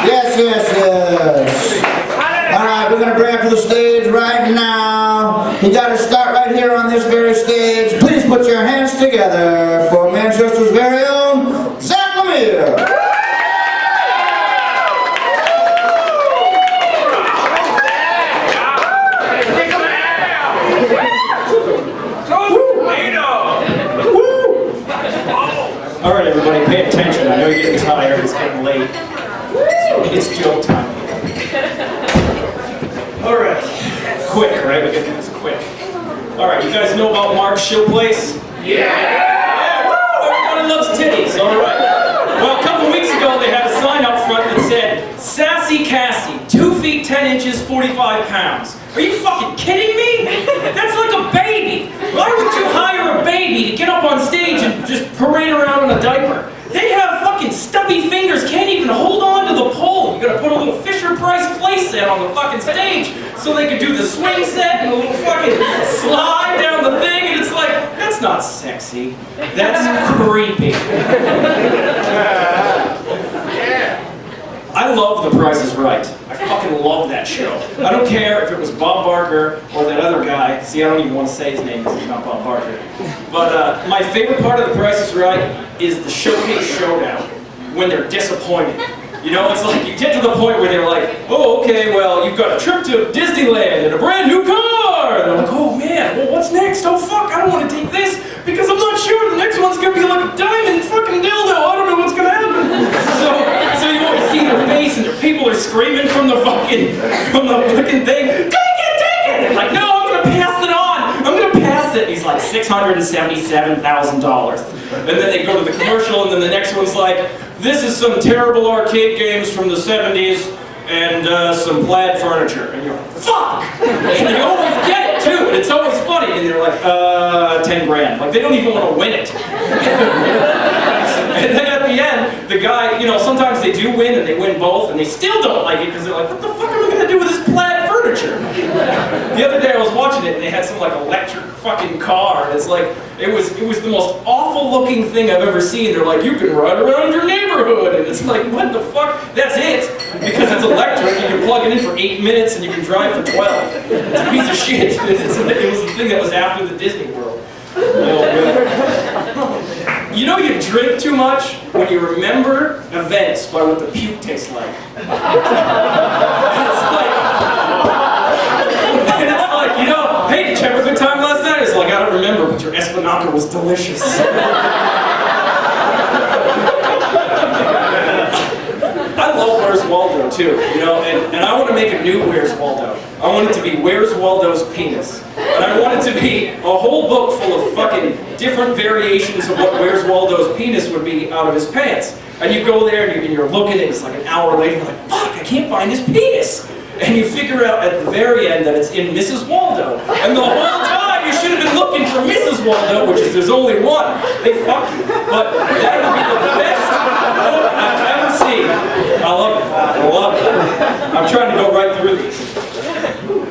Yes. All right, we're going to bring up to the stage right now. You got to start right here on this very stage. Please put your hands together for Manchester's very own Zach Lemire. All right, everybody, pay attention. I know you're getting tired. It's getting late. It's joke time. All right. Quick, right? We can do this quick. All right, you guys know about Mark's Show Place? Yeah! Woo! Everybody loves titties. All right. Well, a couple weeks ago, they had a sign up front that said, Sassy Cassie, 2 feet 10 inches, 45 pounds. Are you fucking kidding me? That's like a baby. Why would you hire a baby to get up on stage and just parade around in a diaper? They have fucking stubby fingers, can't even hold on to the pole. You gotta put a little Fisher-Price playset on the fucking stage so they could do the swing set and a little fucking slide down the thing, and it's like, that's not sexy. That's creepy. I love The Price is Right. I fucking love that show. I don't care if it was Bob Barker or that other guy. See, I don't even want to say his name because he's not Bob Barker. But my favorite part of The Price is Right is the showcase showdown, when they're disappointed. You know, it's like you get to the point where they're like, oh, okay, well, you've got a trip to Disneyland and a brand new car. And they're like, oh man, well, what's next? Oh fuck, I don't want to take this because I'm not sure the next one's going to be like a diamond fucking dildo. I don't know what's going to happen. So you always see their face and their people are screaming from the fucking thing, take it! And they're like, no, I'm going to pass it on. I'm going to pass it. And he's like, $677,000. And then they go to the commercial, and then the next one's like, this is some terrible arcade games from the 70s and some plaid furniture. And you're like, fuck! And you always get it too, and it's always funny. And they're like, 10 grand. Like, they don't even want to win it. And then at the end, the guy, you know, sometimes they do win and they win both, and they still don't like it because they're like, what the fuck am I going to do with this plaid furniture? The other day I was watching it and they had some like electric fucking car, and it's like, it was the most awful looking thing I've ever seen. They're like, you can ride around your neighborhood, and it's like, what the fuck? That's it. Because it's electric, you can plug it in for 8 minutes and you can drive for 12. It's a piece of shit. It was the thing that was after the Disney World. Oh, you know you drink too much when you remember events by what the puke tastes like. And it's like, you know, hey, did you have a good time last night? It's like, I don't remember, but your Espinaca was delicious. I love Where's Waldo too, you know, and I want to make a new Where's Waldo. I want it to be Where's Waldo's Penis. And I want it to be a whole book full of fucking different variations of what Where's Waldo's penis would be out of his pants. And you go there and you're looking and it's like an hour later, you're like, fuck, I can't find his penis. And you figure out at the very end that it's in Mrs. Waldo. And the whole time you should have been looking for Mrs. Waldo, which is there's only one. They fuck you. But that would be the best book I've ever seen. I love it. I love it. I'm trying to go right through these.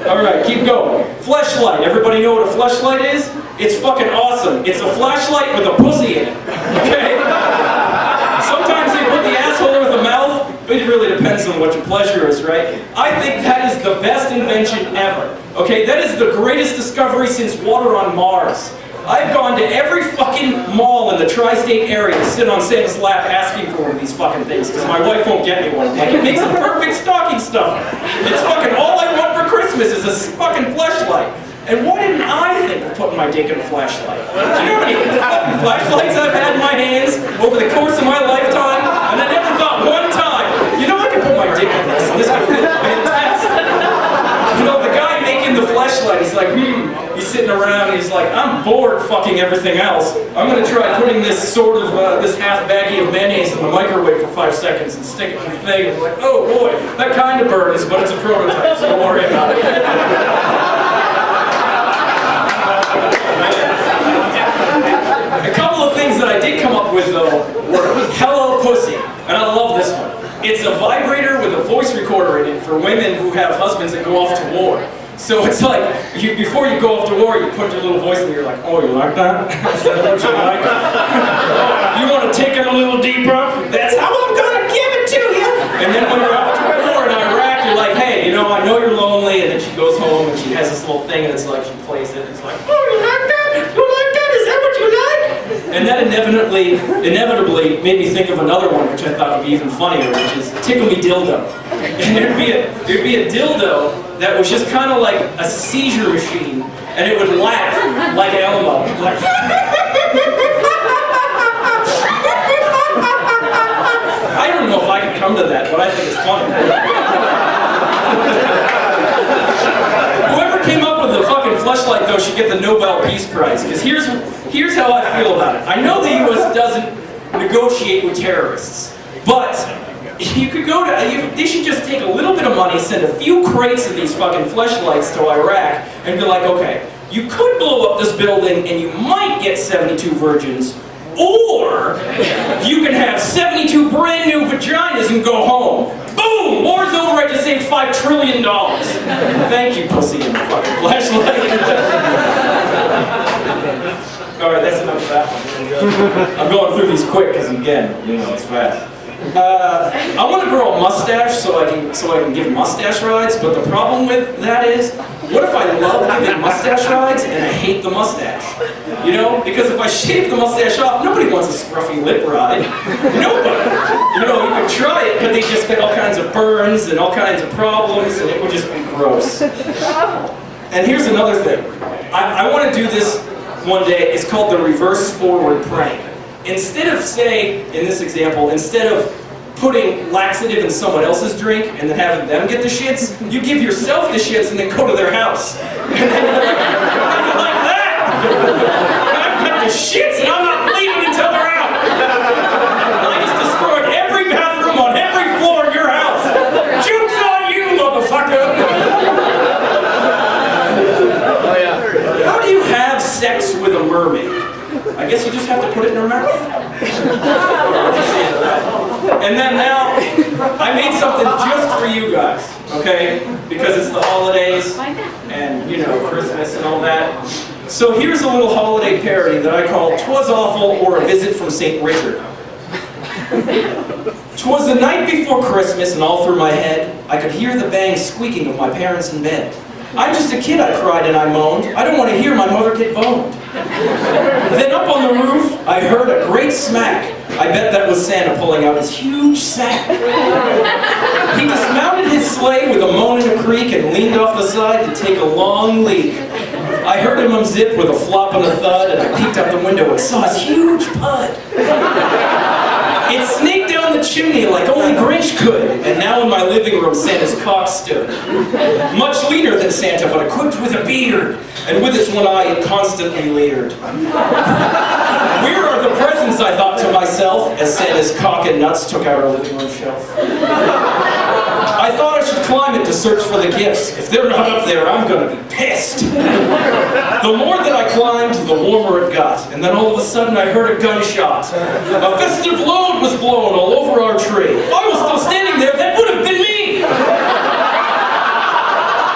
All right, keep going. Fleshlight. Everybody know what a fleshlight is? It's fucking awesome. It's a flashlight with a pussy in it. Okay? Sometimes they put the asshole with the mouth. It really depends on what your pleasure is, right? I think that is the best invention ever. Okay? That is the greatest discovery since water on Mars. I've gone to every fucking mall in the tri-state area to sit on Santa's lap asking for one of these fucking things because my wife won't get me one. Like, it makes a perfect stocking stuffer. It's fucking all I want for Christmas is a fucking fleshlight. And why didn't I think of putting my dick in a flashlight? Do you know how many fucking flashlights I've had in my hands over the course of my lifetime? And I never thought one time, you know, I could put my dick in this and this could feel fantastic. You know, the guy making the fleshlight, he's like, he's sitting around and he's like, I'm bored fucking everything else. I'm going to try putting this sort of, this half baggie of mayonnaise in the microwave for 5 seconds and stick it in the thing. And I'm like, oh boy, that kind of burns, but it's a prototype, so don't worry about it. A couple of things that I did come up with though were Hello Pussy, and I love this one. It's a vibrator with a voice recorder in it for women who have husbands that go off to war. So it's like, before you go off to war, you put your little voice in and you're like, oh, you like that? Is that what you like? Oh, you want to take it a little deeper? That's how I'm going to give it to you. And then when you're has this little thing, and it's like she plays it, and it's like, oh, you like that? You like that? Is that what you like? And that inevitably made me think of another one, which I thought would be even funnier, which is Tickle Me Dildo. And there'd be a dildo that was just kind of like a seizure machine, and it would laugh like Elmo. Like, I don't know if I could come to that, but I think it's funny. Whoever came up with the fucking fleshlight, though, should get the Nobel Peace Prize, because here's how I feel about it. I know the U.S. doesn't negotiate with terrorists, but you could go to, they should just take a little bit of money, send a few crates of these fucking fleshlights to Iraq, and be like, okay, you could blow up this building and you might get 72 virgins, or you can have 72 brand new vaginas and go home. Boom! War's over, I just saved $5 trillion. Thank you, pussy in the fucking flashlight. Alright, that's enough of that one. I'm going through these quick because, again, you know, it's fast. I want to grow a mustache so I can give mustache rides, but the problem with that is, what if I love giving mustache rides and I hate the mustache? You know, because if I shave the mustache off, nobody wants a scruffy lip ride. Nobody. You know, you could try it, but they just get all kinds of burns and all kinds of problems, and it would just be gross. And here's another thing. I want to do this one day. It's called the reverse forward prank. Instead of, say, in this example, instead of putting laxative in someone else's drink and then having them get the shits, you give yourself the shits and then go to their house. And then you're like, how do you like that? I've got the shits and I'm not leaving until they're out. I just destroyed every bathroom on every floor in your house. Joke's on you, motherfucker! How do you have sex with a mermaid? I guess you just have to put it in her mouth. And then now, I made something just for you guys, okay? Because it's the holidays, and, you know, Christmas and all that. So here's a little holiday parody that I call 'Twas Awful or a Visit from St. Richard. 'Twas the night before Christmas, and all through my head, I could hear the bang squeaking of my parents in bed. I'm just a kid, I cried and I moaned. I don't want to hear my mother get boned. Then up on the roof, I heard a great smack. I bet that was Santa pulling out his huge sack. He dismounted his sleigh with a moan and a creak and leaned off the side to take a long leak. I heard him unzip with a flop and a thud, and I peeked out the window and saw his huge pud. It snaked down the chimney like only Grinch could, and now in my living room Santa's cock stood. Much leaner than Santa, but equipped with a beard, and with its one eye it constantly leered. Where are the presents, I thought to myself, as Santa's cock and nuts took out our living room shelf. I thought I should climb it to search for the gifts. If they're not up there, I'm gonna be pissed. The more that I climbed, the warmer it got, and then all of a sudden I heard a gunshot. A festive load was blown all over our tree. If I was still standing there, that would have been me!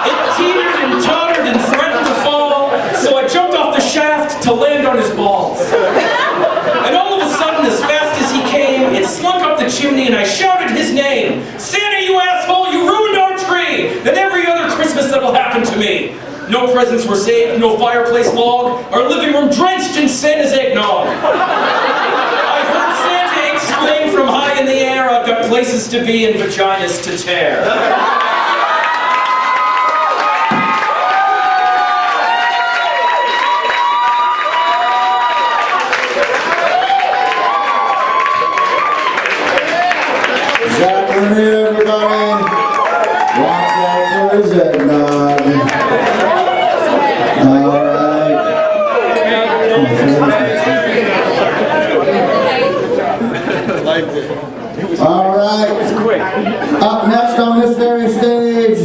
It teetered and tottered and threatened to fall, so I jumped off the shaft to land on his balls. And all of a sudden, as fast as he came, it slunk up the chimney and I shouted his name. Santa, you asshole, you ruined our tree! And every other Christmas that'll happen to me. No presents were saved, no fireplace log, our living room drenched in Santa's eggnog. I heard Santa exclaim from high in the air, I've got places to be and vaginas to tear. Everybody, watch out for his eggnog. All right. Up next on this very stage,